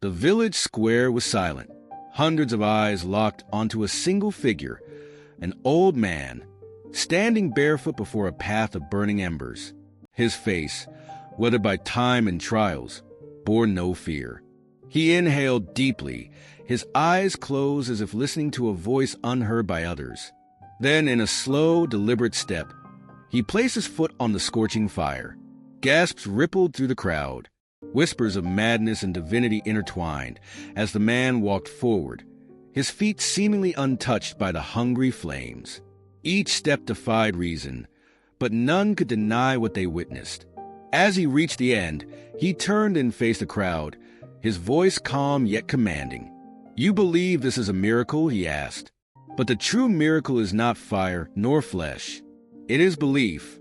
The village square was silent. Hundreds of eyes locked onto a single figure, an old man, standing barefoot before a path of burning embers. His face, weathered by time and trials, bore no fear. He inhaled deeply, his eyes closed as if listening to a voice unheard by others. Then, in a slow, deliberate step, he placed his foot on the scorching fire. Gasps rippled through the crowd. Whispers of madness and divinity intertwined as the man walked forward, his feet seemingly untouched by the hungry flames. Each step defied reason, but none could deny what they witnessed. As he reached the end, he turned and faced the crowd, his voice calm yet commanding. "You believe this is a miracle?" he asked. "But the true miracle is not fire nor flesh. It is belief,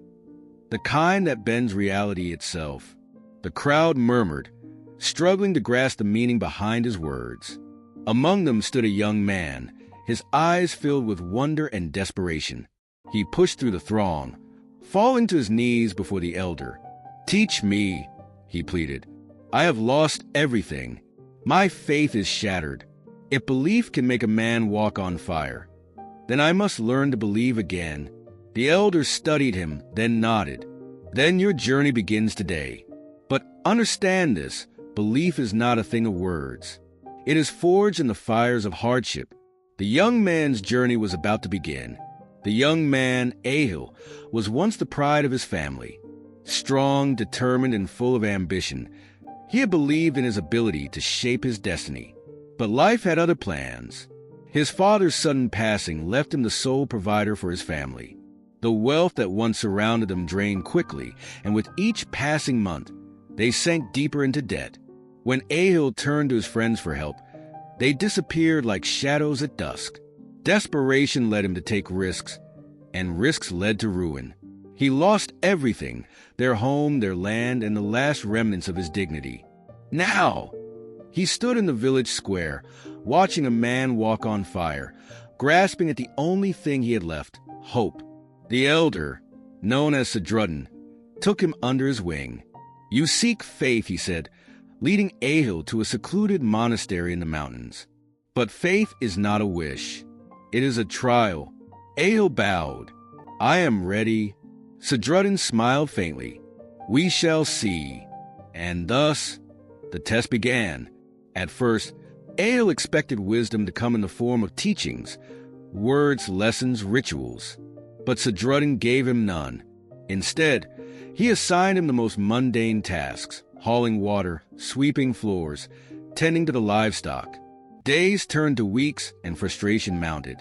the kind that bends reality itself." The crowd murmured, struggling to grasp the meaning behind his words. Among them stood a young man, his eyes filled with wonder and desperation. He pushed through the throng, falling to his knees before the elder. "Teach me," he pleaded. "I have lost everything. My faith is shattered. If belief can make a man walk on fire, then I must learn to believe again." The elder studied him, then nodded. "Then your journey begins today. But understand this, belief is not a thing of words. It is forged in the fires of hardship." The young man's journey was about to begin. The young man, Ahil, was once the pride of his family. Strong, determined, and full of ambition, he had believed in his ability to shape his destiny. But life had other plans. His father's sudden passing left him the sole provider for his family. The wealth that once surrounded them drained quickly, and with each passing month, they sank deeper into debt. When Ahil turned to his friends for help, they disappeared like shadows at dusk. Desperation led him to take risks, and risks led to ruin. He lost everything, their home, their land, and the last remnants of his dignity. Now, he stood in the village square, watching a man walk on fire, grasping at the only thing he had left, hope. The elder, known as Sidrudden, took him under his wing. "You seek faith," he said, leading Ahil to a secluded monastery in the mountains. "But faith is not a wish. It is a trial." Ahil bowed. "I am ready." Sidrudden smiled faintly. "We shall see." And thus, the test began. At first, Ahil expected wisdom to come in the form of teachings, words, lessons, rituals. But Sidrudden gave him none. Instead, he assigned him the most mundane tasks, hauling water, sweeping floors, tending to the livestock. Days turned to weeks, and frustration mounted.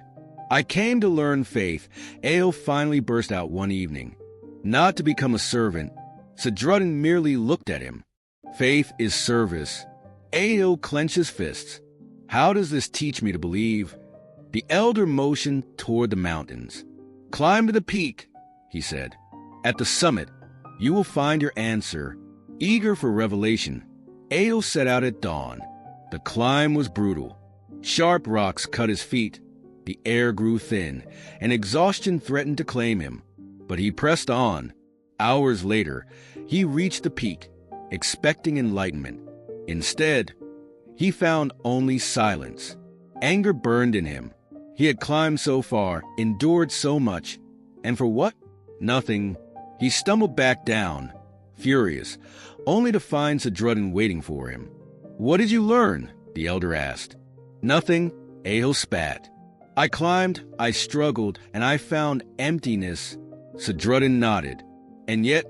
"I came to learn faith," Ahil finally burst out one evening. Not to become a servant, Sidrudden merely looked at him. "Faith is service." Ahil clenched his fists. "How does this teach me to believe?" The elder motioned toward the mountains. "Climb to the peak," he said. "At the summit, you will find your answer." Eager for revelation, Ahil set out at dawn. The climb was brutal. Sharp rocks cut his feet. The air grew thin, and exhaustion threatened to claim him. But he pressed on. Hours later, he reached the peak, expecting enlightenment. Instead, he found only silence. Anger burned in him. He had climbed so far, endured so much, and for what? Nothing. He stumbled back down, furious, only to find Sidrudden waiting for him. "What did you learn?" the elder asked. "Nothing," Ahil spat. "I climbed, I struggled, and I found emptiness." Sidrudden nodded. "And yet,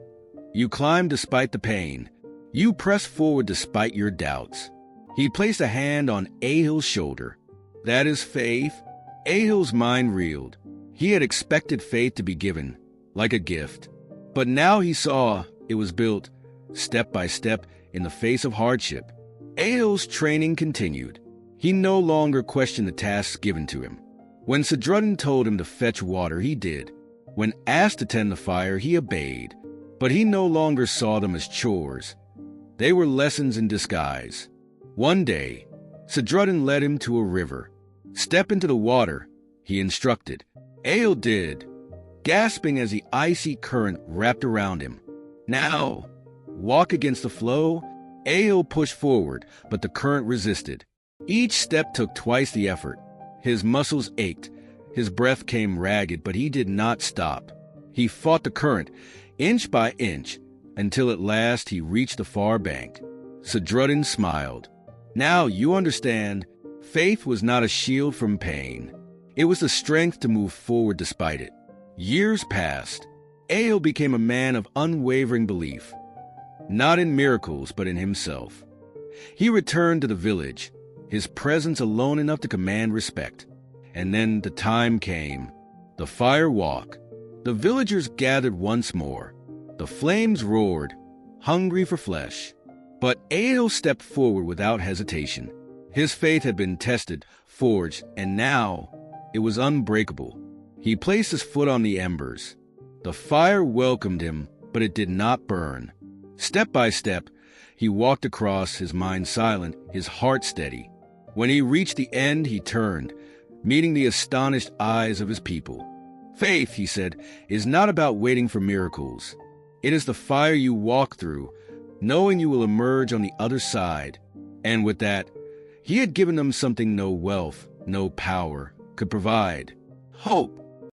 you climbed despite the pain. You pressed forward despite your doubts." He placed a hand on Ahil's shoulder. "That is faith." Ahil's mind reeled. He had expected faith to be given, like a gift. But now he saw it was built, step by step, in the face of hardship. Ahil's training continued. He no longer questioned the tasks given to him. When Sidrudden told him to fetch water, he did. When asked to tend the fire, he obeyed. But he no longer saw them as chores. They were lessons in disguise. One day, Sidrudden led him to a river. "Step into the water," he instructed. Ahil did, gasping as the icy current wrapped around him. "Now, walk against the flow, Ao pushed forward, but the current resisted. Each step took twice the effort. His muscles ached. His breath came ragged, but he did not stop. He fought the current, inch by inch, until at last he reached the far bank. Sadruddin smiled. Now you understand, faith was not a shield from pain. It was the strength to move forward despite it. Years passed. Ao became a man of unwavering belief, not in miracles, but in himself. He returned to the village, his presence alone enough to command respect. And then the time came, the fire walk. The villagers gathered once more. The flames roared, hungry for flesh. But Ao stepped forward without hesitation. His faith had been tested, forged, and now it was unbreakable. He placed his foot on the embers. The fire welcomed him, but it did not burn. Step by step, he walked across, his mind silent, his heart steady. When he reached the end, he turned, meeting the astonished eyes of his people. Faith, he said, is not about waiting for miracles. It is the fire you walk through, knowing you will emerge on the other side. And with that, he had given them something no wealth, no power could provide: hope.